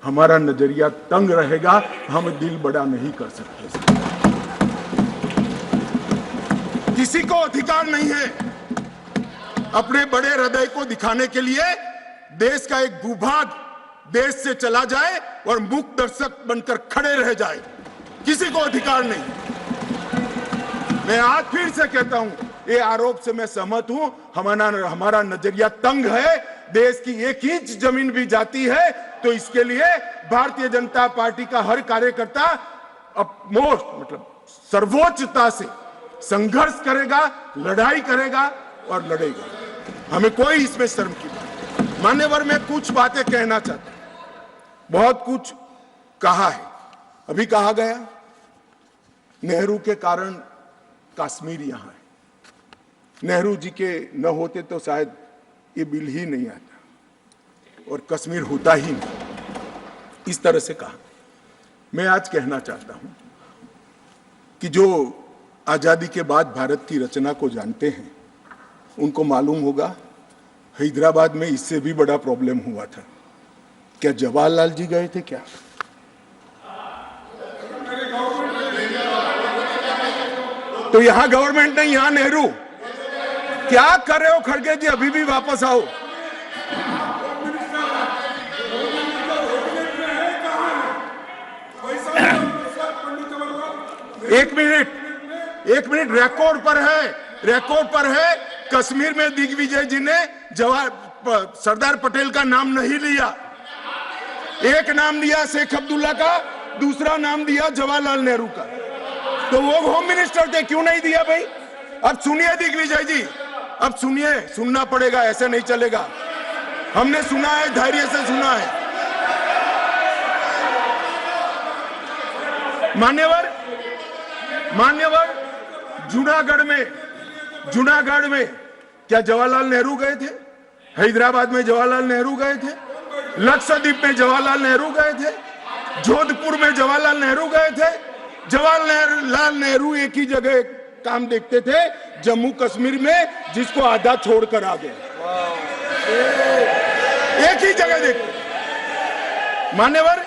हमारा नजरिया तंग रहेगा, हम दिल बड़ा नहीं कर सकते। किसी को अधिकार नहीं है अपने बड़े हृदय को दिखाने के लिए देश का एक भूभाग देश से चला जाए और मूक दर्शक बनकर खड़े रह जाए। किसी को अधिकार नहीं। मैं आज फिर से कहता हूं, ये आरोप से मैं सहमत हूं। हमारा नजरिया तंग है। देश की 1 इंच जमीन भी जाती है तो इसके लिए भारतीय जनता पार्टी का हर कार्यकर्ता सर्वोच्चता से संघर्ष करेगा, लड़ाई करेगा और लड़ेगा। हमें कोई इसमें शर्म की बात नहीं। मान्यवर, मैं कुछ बातें कहना चाहता हूं। बहुत कुछ कहा है, अभी कहा गया नेहरू के कारण कश्मीर यहां है। नेहरू जी के न होते तो शायद ये बिल ही नहीं आता और कश्मीर होता ही नहीं। इस तरह से कहा। मैं आज कहना चाहता हूं कि जो आजादी के बाद भारत की रचना को जानते हैं उनको मालूम होगा हैदराबाद में इससे भी बड़ा प्रॉब्लम हुआ था। क्या जवाहरलाल जी गए थे क्या? तो यहां गवर्नमेंट नहीं, यहां नेहरू। क्या कर रहे हो खड़गे जी? अभी भी वापस आओ। एक मिनट, रिकॉर्ड पर है। कश्मीर में दिग्विजय जी ने सरदार पटेल का नाम नहीं लिया। एक नाम दिया शेख अब्दुल्ला का, दूसरा नाम दिया जवाहरलाल नेहरू का। तो वो होम मिनिस्टर थे, क्यों नहीं दिया भाई? अब सुनिए दिग्विजय जी, अब सुनिए, सुनना पड़ेगा, ऐसे नहीं चलेगा। हमने सुना है, धैर्य से सुना है। मान्यवर, जूनागढ़ में क्या जवाहरलाल नेहरू गए थे? हैदराबाद में जवाहरलाल नेहरू गए थे? लक्षद्वीप में जवाहरलाल नेहरू गए थे? जोधपुर में जवाहरलाल नेहरू गए थे? जवाहरलाल नेहरू एक ही जगह काम देखते थे, जम्मू कश्मीर में, जिसको आधा छोड़कर आ गए। एक ही जगह देखते। मान्यवर,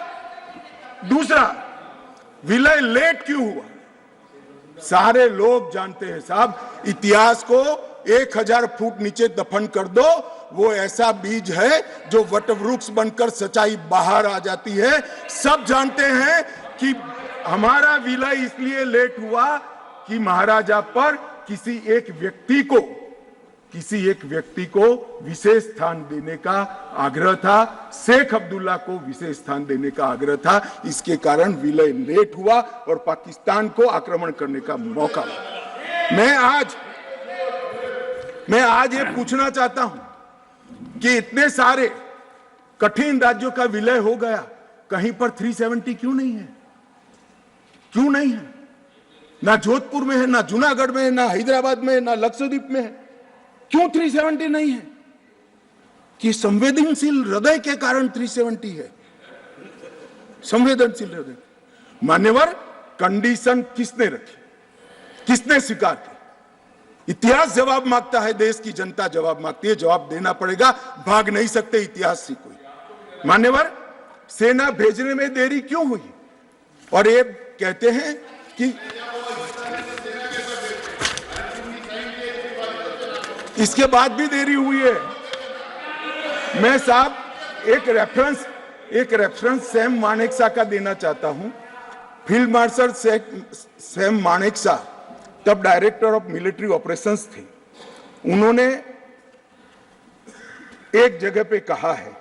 दूसरा, विलय लेट क्यों हुआ? सारे लोग जानते हैं साहब, इतिहास को 1000 फुट नीचे दफन कर दो, वो ऐसा बीज है जो वटवृक्ष बनकर सच्चाई बाहर आ जाती है। सब जानते हैं कि हमारा विलय इसलिए लेट हुआ कि महाराजा पर किसी एक व्यक्ति को विशेष स्थान देने का आग्रह था। शेख अब्दुल्ला को विशेष स्थान देने का आग्रह था। इसके कारण विलय लेट हुआ और पाकिस्तान को आक्रमण करने का मौका मिला। मैं आज ये पूछना चाहता हूं कि इतने सारे कठिन राज्यों का विलय हो गया, कहीं पर 370 क्यों नहीं है? क्यों नहीं है? ना जोधपुर में है, ना जूनागढ़ में है, ना हैदराबाद में है, ना लक्षद्वीप में है। क्यों 370 नहीं है? कि संवेदनशील हृदय के कारण 370 है। संवेदनशील हृदय। मान्यवर, कंडीशन किसने रखी? किसने स्वीकार की? इतिहास जवाब मांगता है, देश की जनता जवाब मांगती है। जवाब देना पड़ेगा, भाग नहीं सकते इतिहास से कोई। मान्यवर, सेना भेजने में देरी क्यों हुई? और ये कहते हैं कि इसके बाद भी देरी हुई है। मैं साहब एक रेफरेंस सैम मानेकशॉ का देना चाहता हूं। फील्ड मार्शल सैम मानेकशॉ तब डायरेक्टर ऑफ मिलिट्री ऑपरेशंस थे। उन्होंने एक जगह पे कहा है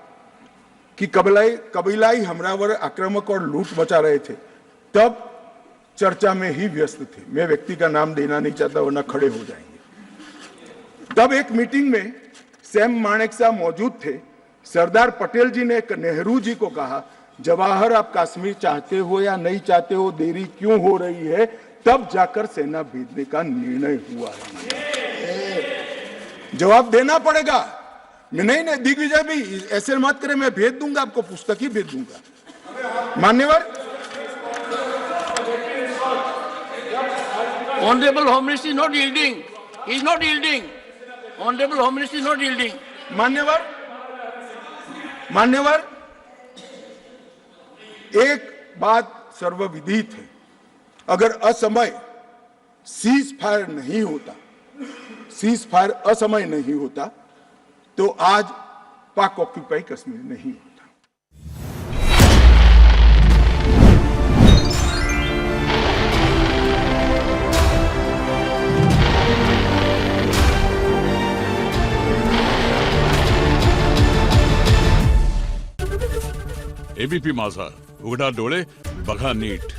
कि कबीलाई हमलावर आक्रामक और लूट मचा रहे थे, तब चर्चा में ही व्यस्त थे। मैं व्यक्ति का नाम देना नहीं चाहता वरना खड़े हो जाएंगे। तब एक मीटिंग में सैम मानेकशॉ मौजूद थे। सरदार पटेल जी ने नेहरू जी को कहा, जवाहर, आप कश्मीर चाहते हो या नहीं चाहते हो, देरी क्यों हो रही है? तब जाकर सेना भेजने का निर्णय हुआ है। जवाब देना पड़ेगा। नहीं, दिग्विजय भी ऐसे मत करे, मैं भेज दूंगा आपको, पुस्तक ही भेज दूंगा। मान्यवर, Honorable Home Minister is not yielding. He is not yielding. Honorable Home Minister is not yielding. मान्यवर, एक बात सर्वविदित है, अगर असमय सीज फायर नहीं होता, सीज फायर असमय नहीं होता, तो आज पाक ऑक्यूपाई कश्मीर नहीं होता। एबीपी माझा, उघडा डोळे बघा नीट.